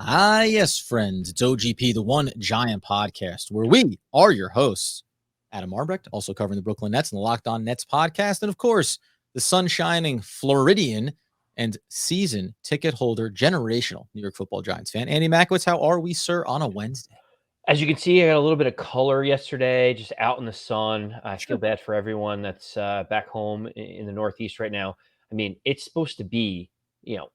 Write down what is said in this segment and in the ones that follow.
Ah, yes, friends. It's OGP, the One Giant Podcast, where we are your hosts. Adam Arbrecht, also covering the Brooklyn Nets and the Locked On Nets podcast. And of course, the sun-shining Floridian and season ticket holder, generational New York Football Giants fan. Andy Makowitz, how are we, sir, on a Wednesday? As you can see, I got a little bit of color yesterday, just out in the sun. I Sure. feel bad for everyone that's back home in the Northeast right now. I mean, it's supposed to be,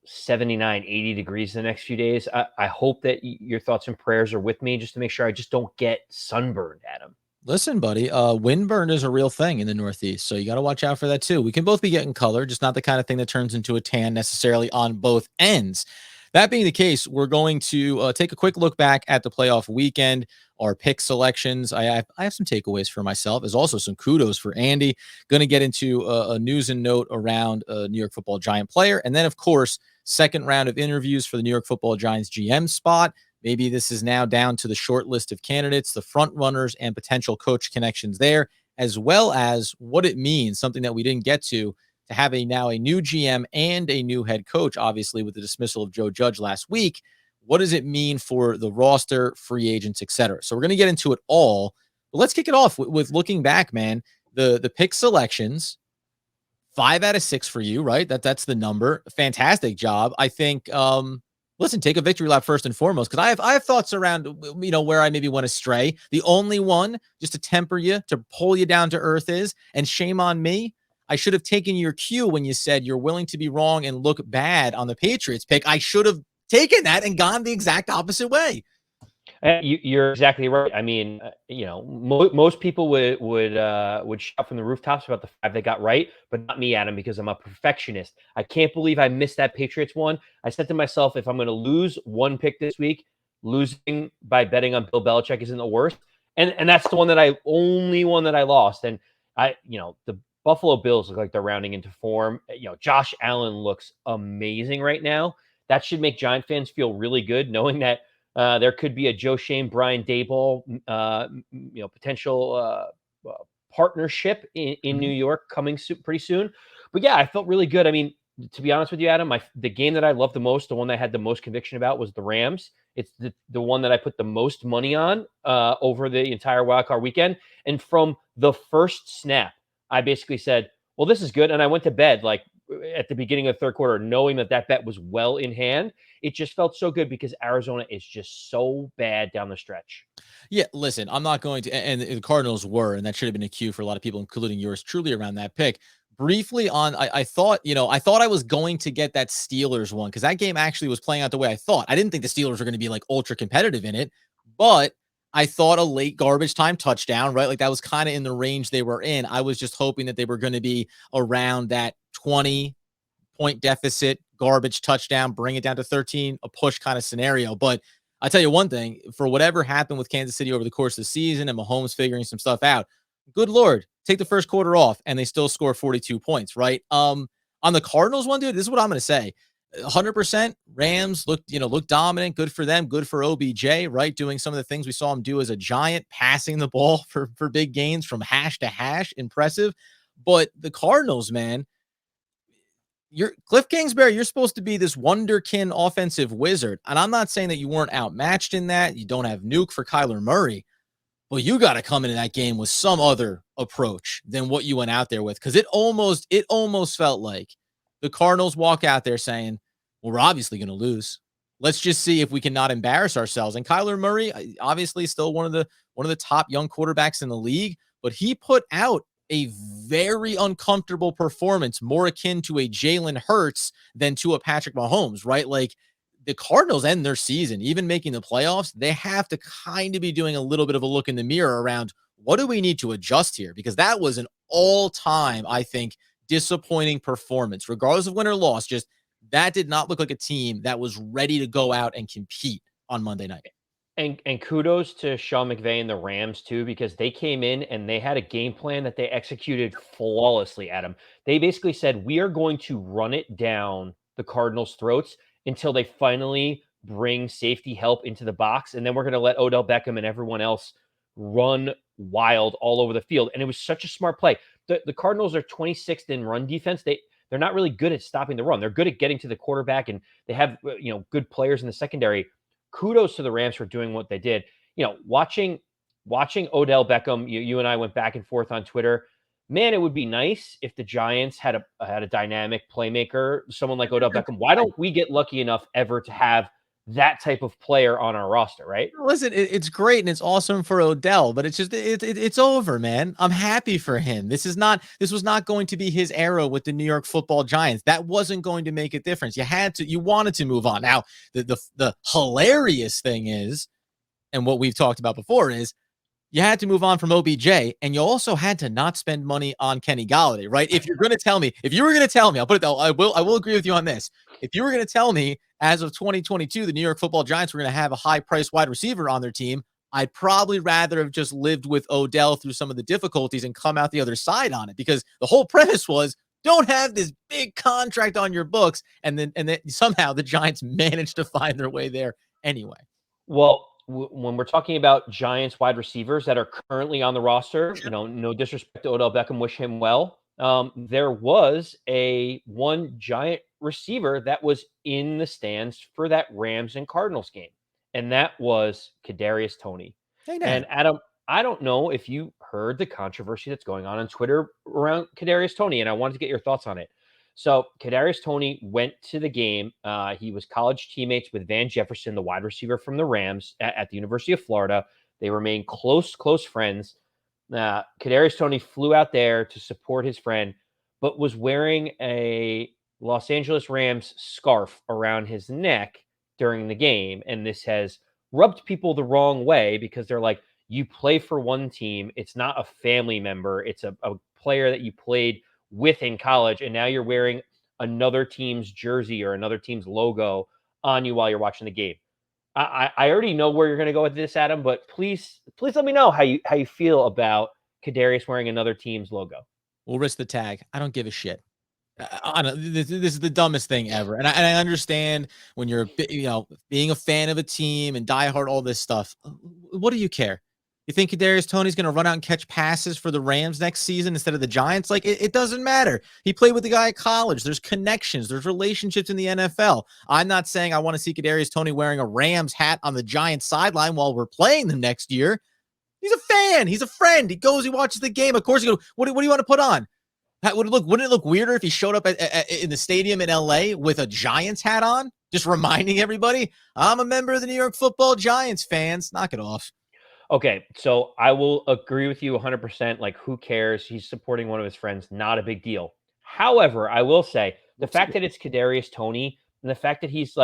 79, 80 degrees the next few days. I hope that your thoughts and prayers are with me just to make sure I just don't get sunburned, Adam. Listen, buddy, windburn is a real thing in the Northeast, so you got to watch out for that too. We can both be getting color, just not the kind of thing that turns into a tan necessarily on both ends. That being the case, we're going to take a quick look back at the playoff weekend, our pick selections. I have some takeaways for myself. There's also some kudos for Andy. Going to get into a news and note around a New York Football Giant player, and then of course, second round of interviews for the New York Football Giants GM spot. Maybe this is now down to the short list of candidates, the front runners, and potential coach connections there, as well as what it means, something that we didn't get to have now a new GM and a new head coach, obviously, with the dismissal of Joe Judge last week. What does it mean for the roster, free agents, et cetera? So we're going to get into it all. But let's kick it off with looking back, man. The pick selections, 5 out of 6 for you, right? That's the number. Fantastic job. I think listen, take a victory lap first and foremost, because I have thoughts around, where I maybe went astray. The only one, just to temper you, to pull you down to earth is, and shame on me, I should have taken your cue when you said you're willing to be wrong and look bad on the Patriots pick. I should have taken that and gone the exact opposite way. You're exactly right. I mean, most people would shout from the rooftops about the 5 they got right, but not me, Adam, because I'm a perfectionist. I can't believe I missed that Patriots one. I said to myself, if I'm going to lose one pick this week, losing by betting on Bill Belichick isn't the worst. And that's the only one that I lost. And the Buffalo Bills look like they're rounding into form. Josh Allen looks amazing right now. That should make Giant fans feel really good, knowing that there could be a Joe Shane, Brian Daboll, potential partnership in New York coming pretty soon. But yeah, I felt really good. I mean, to be honest with you, Adam, the game that I loved the most, the one that I had the most conviction about, was the Rams. It's the one that I put the most money on over the entire wildcard weekend. And from the first snap, I basically said, well, this is good. And I went to bed at the beginning of the third quarter, knowing that bet was well in hand. It just felt so good because Arizona is just so bad down the stretch. Yeah, listen, I'm not going to, and the Cardinals were, and that should have been a cue for a lot of people, including yours truly, around that pick. Briefly on, I thought I was going to get that Steelers one because that game actually was playing out the way I thought. I didn't think the Steelers were going to be like ultra competitive in it, but I thought a late garbage time touchdown, right? Like that was kind of in the range they were in. I was just hoping that they were going to be around that 20-point deficit, garbage touchdown, bring it down to 13, a push kind of scenario. But I'll tell you one thing, for whatever happened with Kansas City over the course of the season and Mahomes figuring some stuff out, good Lord, take the first quarter off and they still score 42 points, right? On the Cardinals one, dude, this is what I'm going to say. 100% Rams looked dominant. Good for them. Good for OBJ, right? Doing some of the things we saw him do as a Giant, passing the ball for big gains from hash to hash. Impressive. But the Cardinals, man, Kliff Kingsbury, you're supposed to be this wonderkin offensive wizard. And I'm not saying that you weren't outmatched in that. You don't have Nuke for Kyler Murray. Well, you got to come into that game with some other approach than what you went out there with, because it almost felt like the Cardinals walk out there saying, well, we're obviously going to lose. Let's just see if we can not embarrass ourselves. And Kyler Murray, obviously still one of the top young quarterbacks in the league, but he put out a very uncomfortable performance, more akin to a Jalen Hurts than to a Patrick Mahomes, right? Like, the Cardinals end their season, even making the playoffs, they have to kind of be doing a little bit of a look in the mirror around what do we need to adjust here? Because that was an all-time, I think, disappointing performance, regardless of win or loss. Just that did not look like a team that was ready to go out and compete on Monday night. And kudos to Sean McVay and the Rams too, because they came in and they had a game plan that they executed flawlessly, Adam. They basically said, we are going to run it down the Cardinals' throats until they finally bring safety help into the box. And then we're going to let Odell Beckham and everyone else run wild all over the field. And it was such a smart play. The Cardinals are 26th in run defense. They're not really good at stopping the run. They're good at getting to the quarterback, and they have good players in the secondary. kudos to the Rams for doing what they did. Watching Odell Beckham, you and I went back and forth on Twitter. Man, it would be nice if the Giants had a dynamic playmaker, someone like Odell Beckham. Why don't we get lucky enough ever to have that type of player on our roster, right? Listen, it's great and it's awesome for Odell, but it's just it's over, man. I'm happy for him. This was not going to be his era with the New York Football Giants. That wasn't going to make a difference. You wanted to move on. Now, the hilarious thing is, and what we've talked about before is, you had to move on from OBJ, and you also had to not spend money on Kenny Golladay, right? If you were going to tell me, I'll put it though, I will agree with you on this. If you were going to tell me as of 2022, the New York Football Giants were going to have a high-priced wide receiver on their team, I'd probably rather have just lived with Odell through some of the difficulties and come out the other side on it, because the whole premise was, don't have this big contract on your books, and then somehow the Giants managed to find their way there anyway. Well, when we're talking about Giants wide receivers that are currently on the roster, no disrespect to Odell Beckham, wish him well. There was one Giant receiver that was in the stands for that Rams and Cardinals game, and that was Kaadrius Toney. Hey, and Adam, I don't know if you heard the controversy that's going on Twitter around Kaadrius Toney, and I wanted to get your thoughts on it. So Kaadrius Toney went to the game. He was college teammates with Van Jefferson, the wide receiver from the Rams at the University of Florida. They remain close friends. Kaadrius Toney flew out there to support his friend, but was wearing a Los Angeles Rams scarf around his neck during the game. And this has rubbed people the wrong way, because they're like, you play for one team. It's not a family member. It's a player that you played with in college, and now you're wearing another team's jersey or another team's logo on you while you're watching the game. I already know where you're going to go with this, Adam, but please let me know how you feel about Kaadrius wearing another team's logo. We'll risk the tag. I don't give a shit. This is the dumbest thing ever, and I understand when you're being a fan of a team and diehard, all this stuff. What do you care? You think Kaadrius Toney's going to run out and catch passes for the Rams next season instead of the Giants? Like, it doesn't matter. He played with the guy at college. There's connections. There's relationships in the NFL. I'm not saying I want to see Kaadrius Toney wearing a Rams hat on the Giants sideline while we're playing them next year. He's a fan. He's a friend. He goes, he watches the game. Of course, he goes, what do you want to put on? Wouldn't it look weirder if he showed up in the stadium in LA with a Giants hat on? Just reminding everybody, I'm a member of the New York Football Giants, fans. Knock it off. Okay, so I will agree with you 100%. Like, who cares? He's supporting one of his friends. Not a big deal. However, I will say the fact that it's Kaadrius Toney, and the fact that he's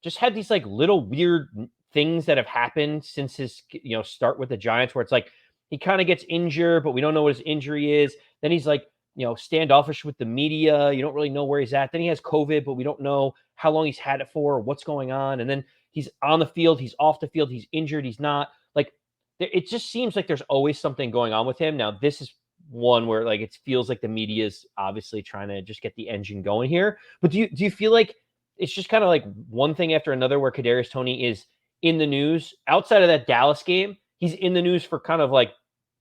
just had these little weird things that have happened since his start with the Giants, where it's like he kind of gets injured, but we don't know what his injury is. Then he's standoffish with the media. You don't really know where he's at. Then he has COVID, but we don't know how long he's had it for or what's going on. And then he's on the field, he's off the field, he's injured, he's not. It just seems like there's always something going on with him. Now, this is one where it feels like the media is obviously trying to just get the engine going here. But do you feel like it's just kind of one thing after another where Kaadrius Toney is in the news outside of that Dallas game? He's in the news for kind of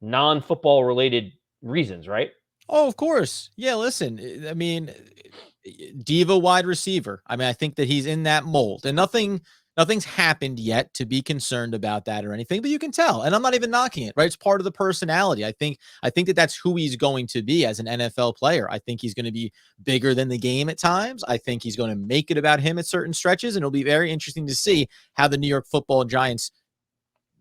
non-football related reasons, right? Oh, of course. Yeah, listen, I mean, diva wide receiver. I mean, I think that he's in that mold, and nothing's happened yet to be concerned about that or anything, but you can tell. And I'm not even knocking it, right? It's part of the personality. I think that that's who he's going to be as an NFL player. I think he's going to be bigger than the game at times. I think he's going to make it about him at certain stretches, and it'll be very interesting to see how the New York Football Giants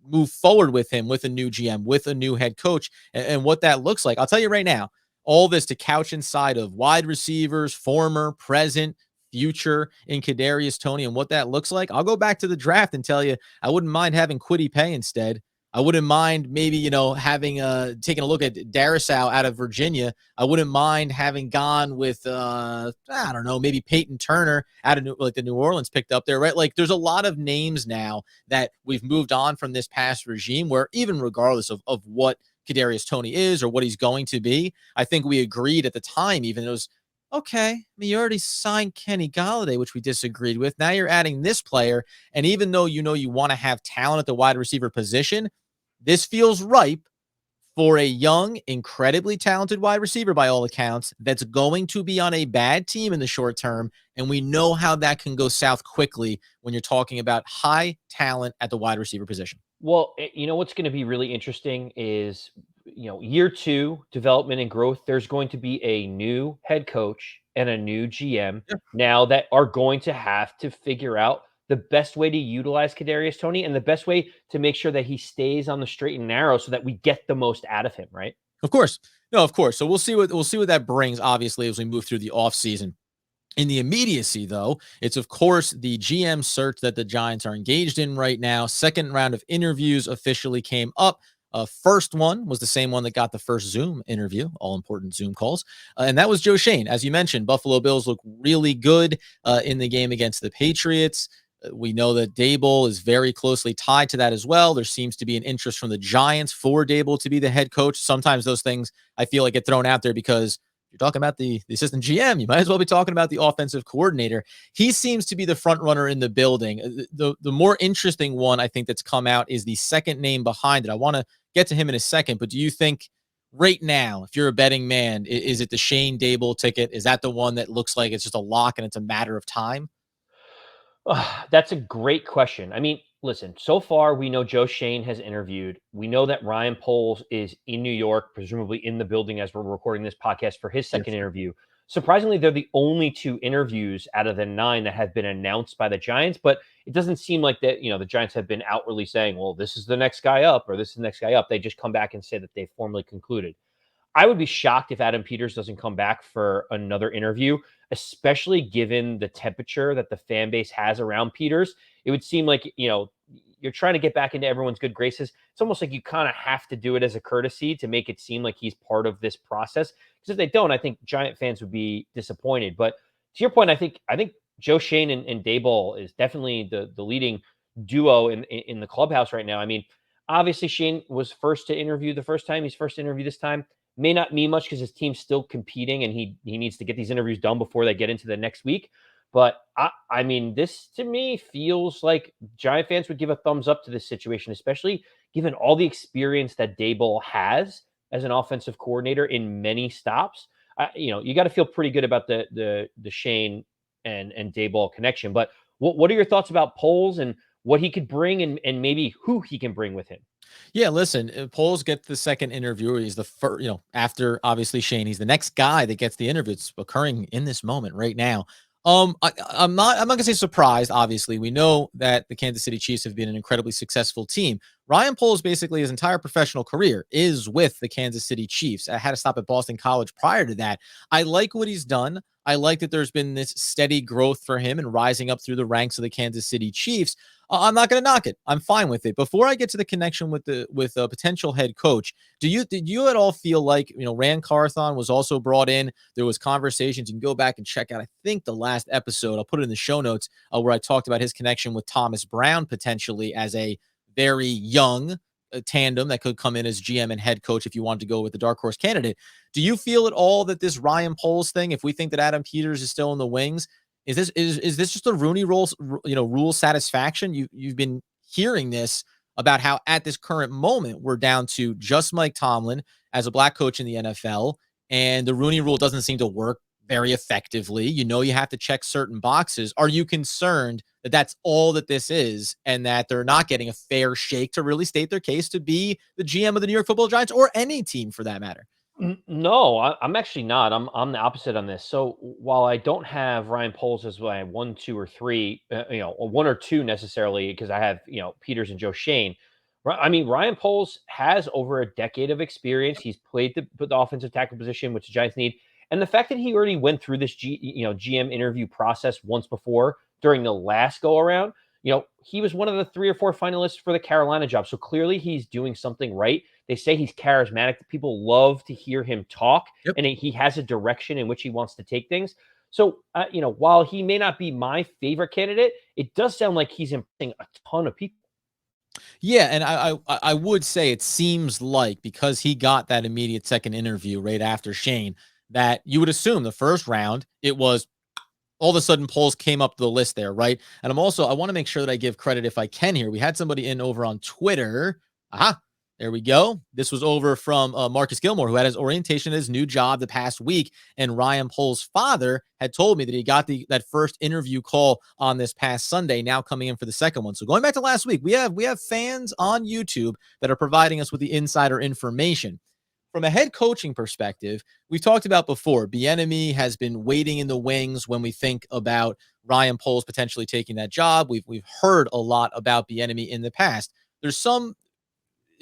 move forward with him, with a new GM, with a new head coach, and what that looks like. I'll tell you right now, all this to couch inside of wide receivers, former, present, future in Kaadrius Toney and what that looks like. I'll go back to the draft and tell you, I wouldn't mind having Kwity Paye instead. I wouldn't mind maybe, having taking a look at Darrisaw out of Virginia. I wouldn't mind having gone with, I don't know, maybe Peyton Turner out of the New Orleans picked up there, right? There's a lot of names now that we've moved on from this past regime where even regardless of what Kaadrius Toney is or what he's going to be, I think we agreed at the time, even it was, okay, I mean, you already signed Kenny Golladay, which we disagreed with. Now you're adding this player. And even though you want to have talent at the wide receiver position, this feels ripe for a young, incredibly talented wide receiver by all accounts that's going to be on a bad team in the short term. And we know how that can go south quickly when you're talking about high talent at the wide receiver position. Well, you know what's going to be really interesting is, year two development and growth. There's going to be a new head coach and a new GM Yeah. now that are going to have to figure out the best way to utilize Kaadrius Toney and the best way to make sure that he stays on the straight and narrow so that we get the most out of him, right? Of course. No, of course. So we'll see what that brings, obviously, as we move through the offseason. In the immediacy, though, it's of course the GM search that the Giants are engaged in right now. Second round of interviews officially came up. First one was the same one that got the first Zoom interview, all important Zoom calls. And that was Joe Schoen. As you mentioned, Buffalo Bills look really good in the game against the Patriots. We know that Dable is very closely tied to that as well. There seems to be an interest from the Giants for Dable to be the head coach. Sometimes those things I feel like get thrown out there because you're talking about the assistant GM. You might as well be talking about the offensive coordinator. He seems to be the front runner in the building. The more interesting one I think that's come out is the second name behind it. I want to get to him in a second, but do you think right now, if you're a betting man, is it the Shane Dable ticket? Is that the one that looks like it's just a lock and it's a matter of time? That's a great question. I mean, listen, so far we know Joe Schoen has interviewed. We know that Ryan Poles is in New York, presumably in the building as we're recording this podcast for his second Yes. interview. Surprisingly, they're the only two interviews out of the 9 that have been announced by the Giants, but it doesn't seem like that, the Giants have been outwardly saying, well, this is the next guy up or this is the next guy up. They just come back and say that they formally concluded. I would be shocked if Adam Peters doesn't come back for another interview, especially given the temperature that the fan base has around Peters. It would seem like, you're trying to get back into everyone's good graces. It's almost like you kind of have to do it as a courtesy to make it seem like he's part of this process. Because if they don't, I think Giant fans would be disappointed. But to your point, I think Joe Schoen and Daboll is definitely the leading duo in the clubhouse right now. I mean, obviously Shane was first to interview the first time. He's first to interview this time. May not mean much because his team's still competing and he needs to get these interviews done before they get into the next week. But I mean, this to me feels like Giant fans would give a thumbs up to this situation, especially given all the experience that Daboll has as an offensive coordinator in many stops. You got to feel pretty good about the Shane and Daboll connection. But what are your thoughts about Poles and what he could bring and maybe who he can bring with him? Yeah, listen, Poles get the second interview. He's the first, after obviously Shane, he's the next guy that gets the interview. It's occurring in this moment right now. I'm not gonna say surprised. Obviously, we know that the Kansas City Chiefs have been an incredibly successful team. Ryan Poles, basically his entire professional career is with the Kansas City Chiefs. I had to stop at Boston College prior to that. I like what he's done. I like that there's been this steady growth for him and rising up through the ranks of the Kansas City Chiefs. I'm not going to knock it. I'm fine with it. Before I get to the connection with a potential head coach, did you at all feel like Rand Carthon was also brought in? There was conversations. You can go back and check out. I think the last episode. I'll put it in the show notes where I talked about his connection with Thomas Brown potentially as a very young tandem that could come in as GM and head coach if you wanted to go with the dark horse candidate. Do you feel at all that this Ryan Poles thing, if we think that Adam Peters is still in the wings, is this just a Rooney rule satisfaction? You've been hearing this about how at this current moment we're down to just Mike Tomlin as a black coach in the NFL, and the Rooney rule doesn't seem to work very effectively. You have to check certain boxes. Are you concerned that that's all that this is and that they're not getting a fair shake to really state their case to be the GM of the New York Football Giants or any team for that matter? No, I'm actually not. I'm the opposite on this. So while I don't have Ryan Poles as my 1, 2, or 3, or 1 or 2 necessarily, because I have Peters and Joe Shane. I mean, Ryan Poles has over a decade of experience. He's played the offensive tackle position, which the Giants need, and the fact that he already went through this GM interview process once before during the last go around. He was one of the 3 or 4 finalists for the Carolina job. So clearly he's doing something right. They say he's charismatic. People love to hear him talk, Yep. and he has a direction in which he wants to take things. So, while he may not be my favorite candidate, it does sound like he's impressing a ton of people. Yeah, and I would say it seems like because he got that immediate second interview right after Shane, that you would assume the first round it was all of a sudden Poles came up the list there, right? And I want to make sure that I give credit if I can here. We had somebody in over on Twitter. Aha. There we go. This was over from Marcus Gilmore, who had his orientation at his new job the past week. And Ryan Poles' father had told me that he got that first interview call on this past Sunday, now coming in for the second one. So going back to last week, we have fans on YouTube that are providing us with the insider information. From a head coaching perspective, we've talked about before, Bieniemy has been waiting in the wings when we think about Ryan Poles potentially taking that job. We've heard a lot about Bieniemy in the past. There's some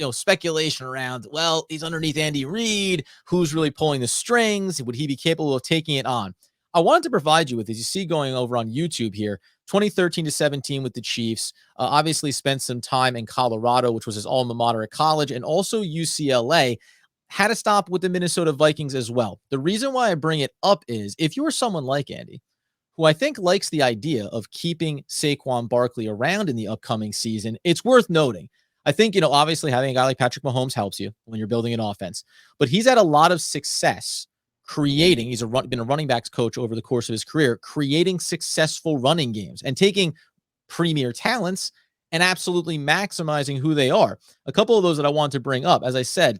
speculation around, well, he's underneath Andy Reid. Who's really pulling the strings? Would he be capable of taking it on? I wanted to provide you with, as you see going over on YouTube here, 2013 to 17 with the Chiefs. Obviously spent some time in Colorado, which was his alma mater at college, and also UCLA. Had a stop with the Minnesota Vikings as well. The reason why I bring it up is if you're someone like Andy, who I think likes the idea of keeping Saquon Barkley around in the upcoming season, it's worth noting. I think, obviously having a guy like Patrick Mahomes helps you when you're building an offense, but he's had a lot of success creating. He's been a running backs coach over the course of his career, creating successful running games and taking premier talents and absolutely maximizing who they are. A couple of those that I want to bring up, as I said,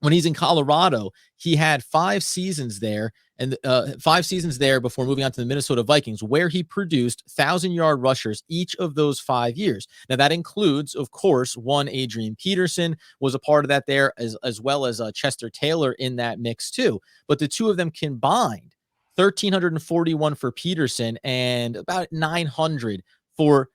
when he's in Colorado, he had 5 seasons there, and 5 seasons there before moving on to the Minnesota Vikings, where he produced 1,000-yard rushers each of those 5 years. Now, that includes, of course, one Adrian Peterson was a part of that there, as well as Chester Taylor in that mix too. But the two of them combined, 1,341 for Peterson and about 900 for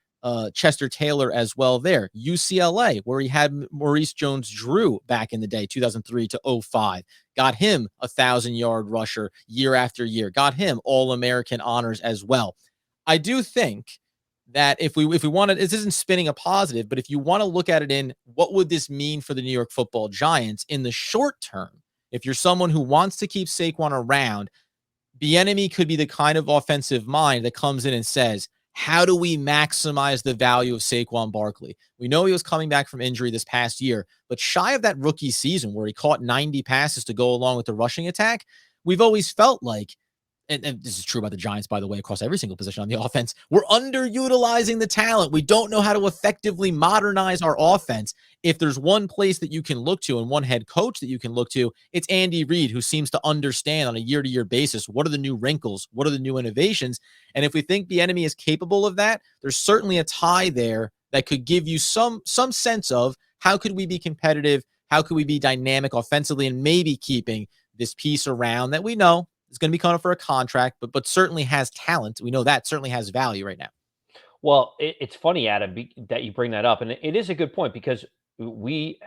Chester Taylor as well there. UCLA, where he had Maurice Jones-Drew back in the day, 2003 to 05. Got him a 1,000-yard rusher year after year. Got him All-American honors as well. I do think that if we want to, this isn't spinning a positive, but if you want to look at it in what would this mean for the New York Football Giants in the short term, if you're someone who wants to keep Saquon around, Bieniemy could be the kind of offensive mind that comes in and says, how do we maximize the value of Saquon Barkley? We know he was coming back from injury this past year, but shy of that rookie season where he caught 90 passes to go along with the rushing attack, we've always felt like, and this is true about the Giants, by the way, across every single position on the offense, we're underutilizing the talent. We don't know how to effectively modernize our offense. If there's one place that you can look to and one head coach that you can look to, it's Andy Reid, who seems to understand on a year-to-year basis what are the new wrinkles, what are the new innovations. And if we think Bieniemy is capable of that, there's certainly a tie there that could give you some sense of how could we be competitive, how could we be dynamic offensively, and maybe keeping this piece around that we know is going to be coming up for a contract, but certainly has talent. We know that certainly has value right now. Well, it's funny, Adam, that you bring that up, and it is a good point because we,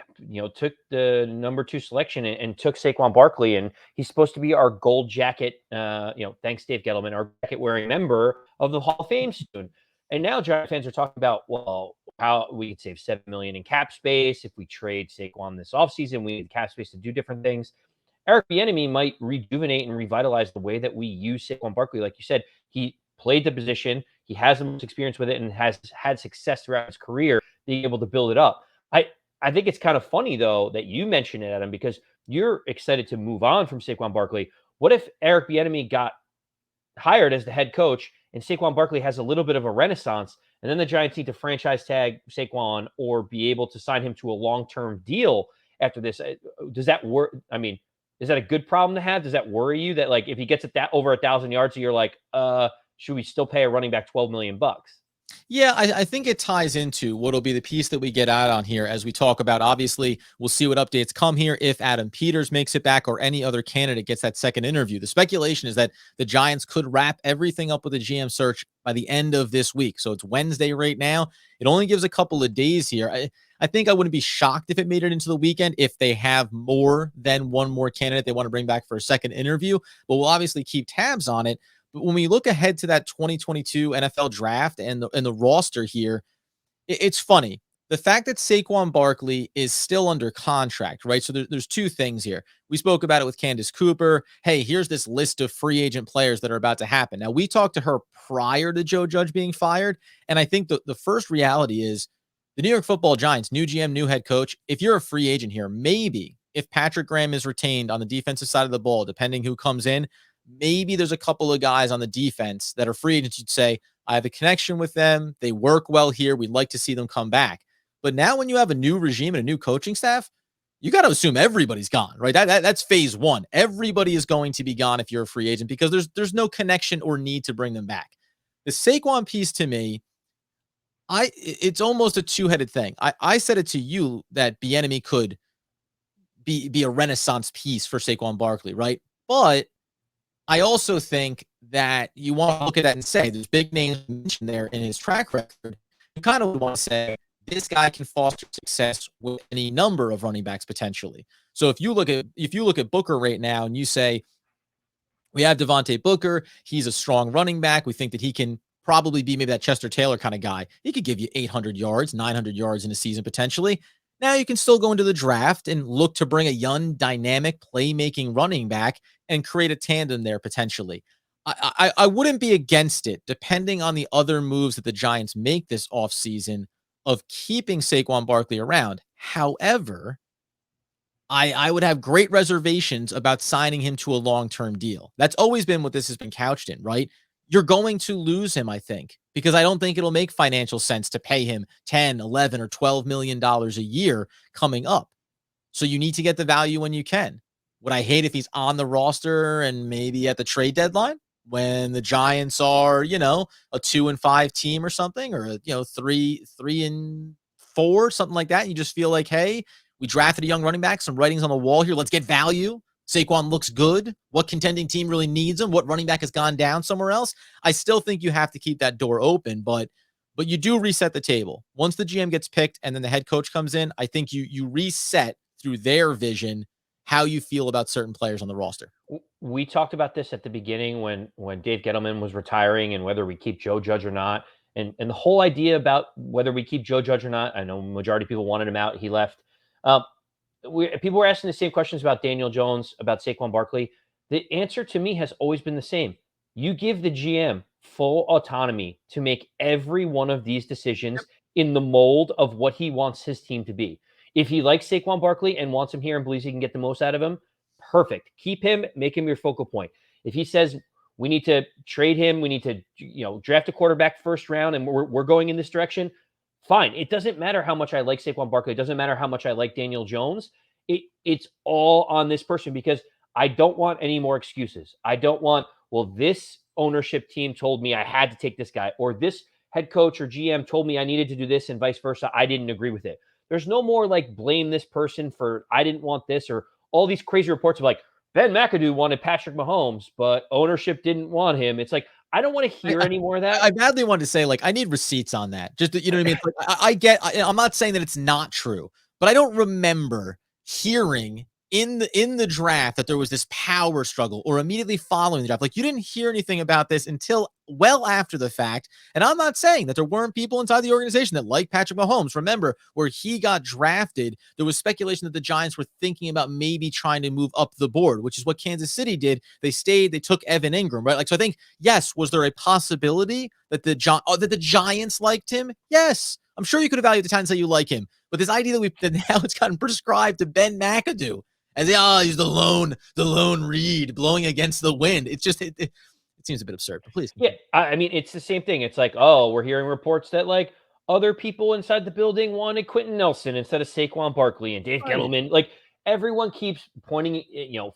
took the number 2 selection and took Saquon Barkley, and he's supposed to be our gold jacket. Thanks Dave Gettleman, our jacket wearing member of the Hall of Fame soon. And now Giant fans are talking about, well, how we could save $7 million in cap space if we trade Saquon this offseason. We need cap space to do different things. Eric Bieniemy might rejuvenate and revitalize the way that we use Saquon Barkley. Like you said, he played the position. He has the most experience with it and has had success throughout his career being able to build it up. I think it's kind of funny, though, that you mentioned it, Adam, because you're excited to move on from Saquon Barkley. What if Eric Bieniemy got hired as the head coach and Saquon Barkley has a little bit of a renaissance, and then the Giants need to franchise tag Saquon or be able to sign him to a long-term deal after this? Does that work? I mean, is that a good problem to have? Does that worry you that, like, if he gets it that over 1,000 yards, you're like, should we still pay a running back $12 million? Yeah, I think it ties into what'll be the piece that we get out on here as we talk about. Obviously, we'll see what updates come here if Adam Peters makes it back or any other candidate gets that second interview. The speculation is that the Giants could wrap everything up with a GM search by the end of this week. So it's Wednesday right now. It only gives a couple of days here. I think I wouldn't be shocked if it made it into the weekend if they have more than one more candidate they want to bring back for a second interview. But we'll obviously keep tabs on it. But when we look ahead to that 2022 NFL draft and the roster here, it's funny. The fact that Saquon Barkley is still under contract, right? So there's 2 things here. We spoke about it with Candace Cooper. Hey, here's this list of free agent players that are about to happen. Now, we talked to her prior to Joe Judge being fired, and I think the first reality is the New York Football Giants, new GM, new head coach. If you're a free agent here, maybe if Patrick Graham is retained on the defensive side of the ball, depending who comes in, maybe there's a couple of guys on the defense that are free agents. You'd say, I have a connection with them. They work well here. We'd like to see them come back. But now when you have a new regime and a new coaching staff, you got to assume everybody's gone, right? That's phase one. Everybody is going to be gone if you're a free agent because there's no connection or need to bring them back. The Saquon piece to me, it's almost a two-headed thing. I said it to you that Bieniemy could be a renaissance piece for Saquon Barkley, right? But I also think that you want to look at that and say there's big names mentioned there in his track record. You kind of want to say this guy can foster success with any number of running backs potentially. So if you look at Booker right now and you say we have Devontae Booker, he's a strong running back. We think that he can probably be maybe that Chester Taylor kind of guy. He could give you 800 yards, 900 yards in a season potentially. Now you can still go into the draft and look to bring a young, dynamic, playmaking running back and create a tandem there potentially. I wouldn't be against it, depending on the other moves that the Giants make this offseason of keeping Saquon Barkley around. However, I would have great reservations about signing him to a long-term deal. That's always been what this has been couched in, right? You're going to lose him, I think, because I don't think it'll make financial sense to pay him 10, 11, or $12 million a year coming up. So you need to get the value when you can. Would I hate if he's on the roster and maybe at the trade deadline when the Giants are, a 2-5 team or something, or 3-4, something like that? You just feel like, hey, we drafted a young running back, some writings on the wall here. Let's get value. Saquon looks good. What contending team really needs him? What running back has gone down somewhere else? I still think you have to keep that door open, but you do reset the table. Once the GM gets picked and then the head coach comes in, I think you reset through their vision how you feel about certain players on the roster. We talked about this at the beginning when Dave Gettleman was retiring and whether we keep Joe Judge or not. And the whole idea about whether we keep Joe Judge or not, I know majority of people wanted him out. He left. People were asking the same questions about Daniel Jones, about Saquon Barkley. The answer to me has always been the same. You give the GM full autonomy to make every one of these decisions in the mold of what he wants his team to be. If he likes Saquon Barkley and wants him here and believes he can get the most out of him, perfect. Keep him, make him your focal point. If he says we need to trade him, we need to draft a quarterback first round, and we're going in this direction, fine. It doesn't matter how much I like Saquon Barkley. It doesn't matter how much I like Daniel Jones. It's all on this person because I don't want any more excuses. I don't want, well, this ownership team told me I had to take this guy, or this head coach or GM told me I needed to do this and vice versa. I didn't agree with it. There's no more like blame this person for I didn't want this, or all these crazy reports of like Ben McAdoo wanted Patrick Mahomes, but ownership didn't want him. It's like, I don't want to hear any more of that. I badly wanted to say, like, I need receipts on that. Just, you know what I mean? Like, I'm not saying that it's not true, but I don't remember hearing in the draft that there was this power struggle or immediately following the draft. Like, you didn't hear anything about this until well after the fact. And I'm not saying that there weren't people inside the organization that like Patrick Mahomes. Remember, where he got drafted, there was speculation that the Giants were thinking about maybe trying to move up the board, which is what Kansas City did. They stayed, they took Evan Ingram, right? Like, so I think, yes, was there a possibility that the Giants liked him? Yes. I'm sure you could evaluate the time and say you like him. But this idea that now it's gotten prescribed to Ben McAdoo as he's the lone reed blowing against the wind. It's just it seems a bit absurd. But please. Yeah, I mean, it's the same thing. It's like, oh, we're hearing reports that like other people inside the building wanted Quentin Nelson instead of Saquon Barkley and Dave Gettleman. Like everyone keeps pointing,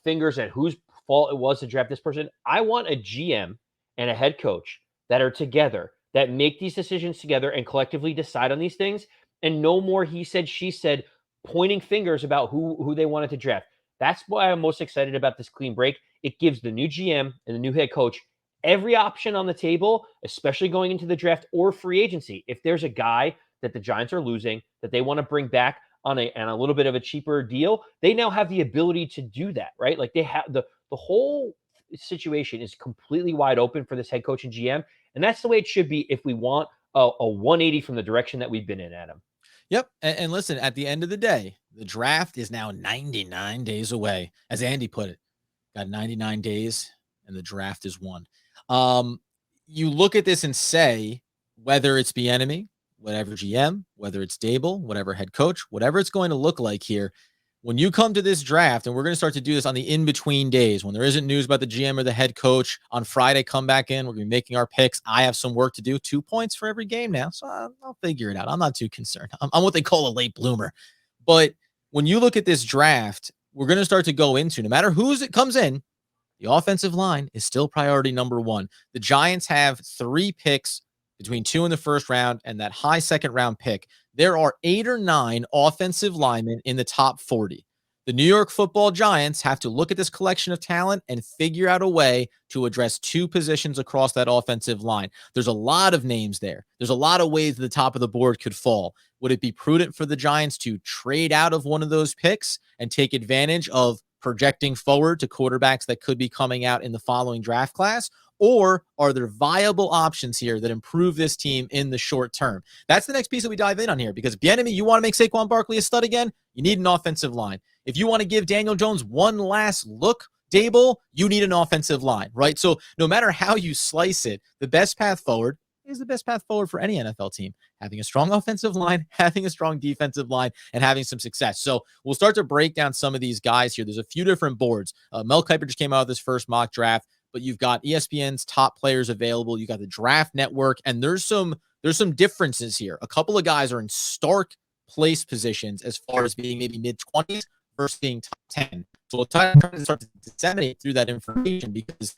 fingers at whose fault it was to draft this person. I want a GM and a head coach that are together, that make these decisions together and collectively decide on these things, and no more he said, she said, pointing fingers about who they wanted to draft. That's why I'm most excited about this clean break. It gives the new GM and the new head coach every option on the table, especially going into the draft or free agency. If there's a guy that the Giants are losing that they want to bring back on a little bit of a cheaper deal, they now have the ability to do that, right? Like they have the whole situation is completely wide open for this head coach and GM. And that's the way it should be if we want a 180 from the direction that we've been in, Adam. Yep. And listen, at the end of the day, the draft is now 99 days away. As Andy put it, got 99 days and the draft is won. You look at this and say, whether it's Bieniemy, whatever GM, whether it's Dable, whatever head coach, whatever it's going to look like here, when you come to this draft, and we're going to start to do this on the in-between days when there isn't news about the GM or the head coach on Friday, come back in. We're going to be making our picks. I have some work to do, 2 points for every game now. So I'll figure it out. I'm not too concerned. I'm what they call a late bloomer. But when you look at this draft, we're going to start to go into, no matter who's it comes in, the offensive line is still priority number one. The Giants have 3 picks between 2 in the first round and that high second round pick. There are 8 or 9 offensive linemen in the top 40. The New York Football Giants have to look at this collection of talent and figure out a way to address 2 positions across that offensive line. There's a lot of names there. There's a lot of ways the top of the board could fall. Would it be prudent for the Giants to trade out of one of those picks and take advantage of projecting forward to quarterbacks that could be coming out in the following draft class? Or are there viable options here that improve this team in the short term? That's the next piece that we dive in on here, because Bieniemy, you want to make Saquon Barkley a stud again? You need an offensive line. If you want to give Daniel Jones one last look, Dable, you need an offensive line, right? So no matter how you slice it, the best path forward is the best path forward for any NFL team. Having a strong offensive line, having a strong defensive line, and having some success. So we'll start to break down some of these guys here. There's a few different boards. Mel Kiper just came out of this first mock draft, but you've got ESPN's top players available. You got the Draft Network, and there's some differences here. A couple of guys are in stark place positions as far as being maybe mid-20s versus being top 10. So we'll try to start to disseminate through that information, because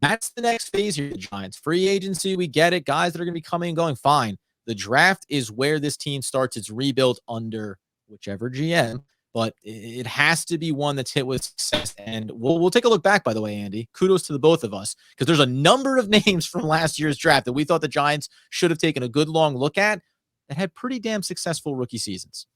that's the next phase here. The Giants free agency, we get it. Guys that are going to be coming and going, fine. The draft is where this team starts its rebuild under whichever GM, but it has to be one that's hit with success. And we'll take a look back, by the way, Andy. Kudos to the both of us, because there's a number of names from last year's draft that we thought the Giants should have taken a good long look at that had pretty damn successful rookie seasons.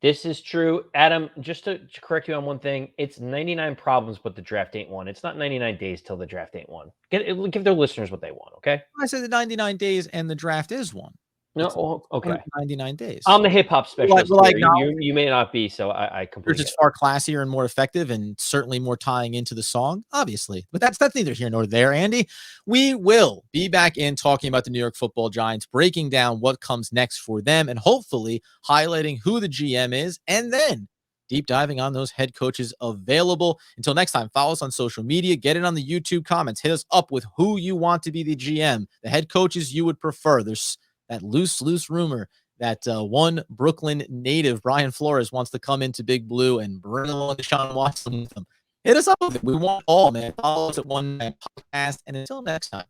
This is true. Adam, just to correct you on one thing, it's 99 problems, but the draft ain't won. It's not 99 days till the draft ain't won. Give their listeners what they want, okay? I said the 99 days and the draft is one. No, okay. 99 days. I'm the hip hop specialist. Well, you may not be, so I completely. Yours is far classier and more effective, and certainly more tying into the song, obviously. But that's neither here nor there, Andy. We will be back in talking about the New York Football Giants, breaking down what comes next for them, and hopefully highlighting who the GM is, and then deep diving on those head coaches available. Until next time, follow us on social media, get it on the YouTube comments, hit us up with who you want to be the GM, the head coaches you would prefer. There's that loose rumor that one Brooklyn native, Brian Flores, wants to come into Big Blue and bring along Deshaun Watson with them. Hit us up with it. We want all, man. Follow us at One Man Podcast. And until next time,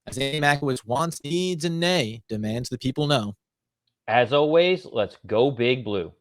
as Andy Makowitz wants, needs, and nay, demands the people know. As always, let's go Big Blue.